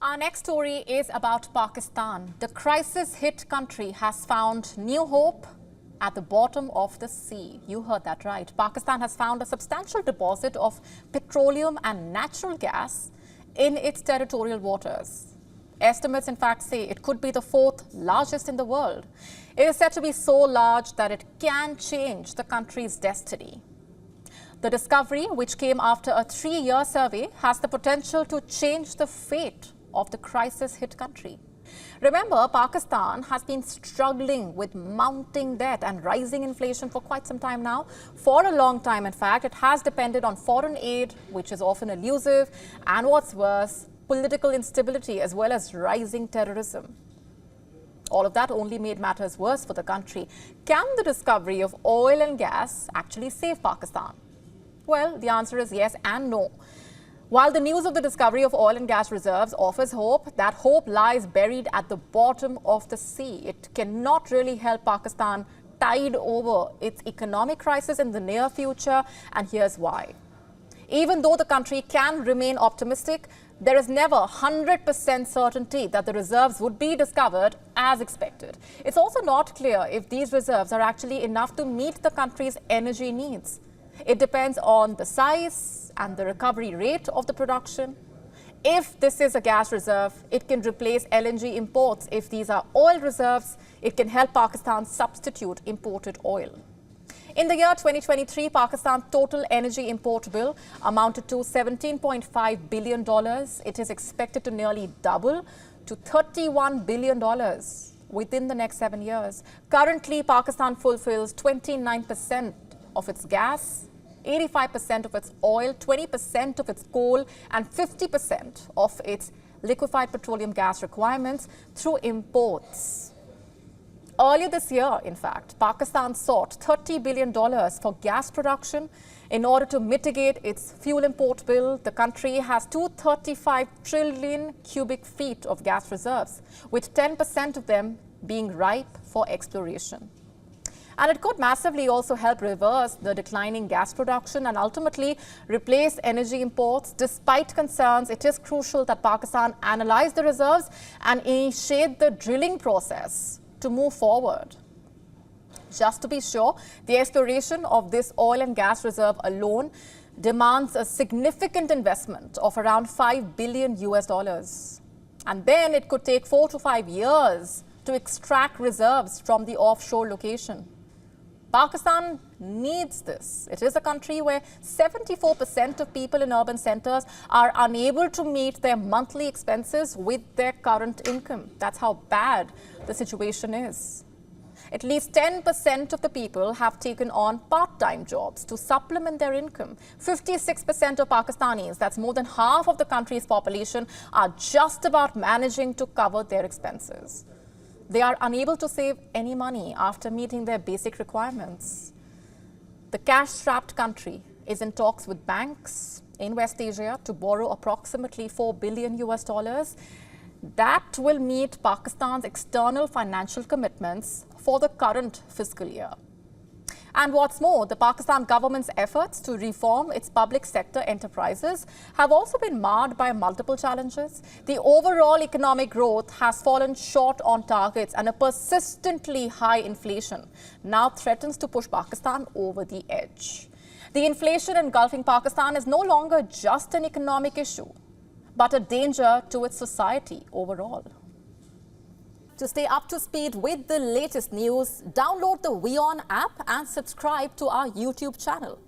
Our next story is about Pakistan. The crisis-hit country has found new hope at the bottom of the sea. You heard that right. Pakistan has found a substantial deposit of petroleum and natural gas in its territorial waters. Estimates, in fact, say it could be the fourth largest in the world. It is said to be so large that it can change the country's destiny. The discovery, which came after a 3-year survey, has the potential to change the fate of the crisis-hit country. Remember, Pakistan has been struggling with mounting debt and rising inflation for quite some time now. For a long time, in fact, it has depended on foreign aid, which is often elusive, and what's worse, political instability as well as rising terrorism. All of that only made matters worse for the country. Can the discovery of oil and gas actually save Pakistan? Well, the answer is yes and no. While the news of the discovery of oil and gas reserves offers hope, that hope lies buried at the bottom of the sea. It cannot really help Pakistan tide over its economic crisis in the near future, and here's why. Even though the country can remain optimistic, there is never 100% certainty that the reserves would be discovered as expected. It's also not clear if these reserves are actually enough to meet the country's energy needs. It depends on the size and the recovery rate of the production. If this is a gas reserve, it can replace LNG imports. If these are oil reserves, it can help Pakistan substitute imported oil. In the year 2023, Pakistan's total energy import bill amounted to $17.5 billion. It is expected to nearly double to $31 billion within the next 7 years. Currently, Pakistan fulfills 29% of its gas, 85% of its oil, 20% of its coal, and 50% of its liquefied petroleum gas requirements through imports. Earlier this year, in fact, Pakistan sought $30 billion for gas production. In order to mitigate its fuel import bill, the country has 235 trillion cubic feet of gas reserves, with 10% of them being ripe for exploration. And it could massively also help reverse the declining gas production and ultimately replace energy imports. Despite concerns, it is crucial that Pakistan analyze the reserves and initiate the drilling process to move forward. Just to be sure, the exploration of this oil and gas reserve alone demands a significant investment of around $5 billion. And then it could take 4 to 5 years to extract reserves from the offshore location. Pakistan needs this. It is a country where 74% of people in urban centers are unable to meet their monthly expenses with their current income. That's how bad the situation is. At least 10% of the people have taken on part-time jobs to supplement their income. 56% of Pakistanis, that's more than half of the country's population, are just about managing to cover their expenses. They are unable to save any money after meeting their basic requirements. The cash-strapped country is in talks with banks in West Asia to borrow approximately $4 billion. That will meet Pakistan's external financial commitments for the current fiscal year. And what's more, the Pakistan government's efforts to reform its public sector enterprises have also been marred by multiple challenges. The overall economic growth has fallen short on targets, and a persistently high inflation now threatens to push Pakistan over the edge. The inflation engulfing Pakistan is no longer just an economic issue, but a danger to its society overall. To stay up to speed with the latest news, download the WION app and subscribe to our YouTube channel.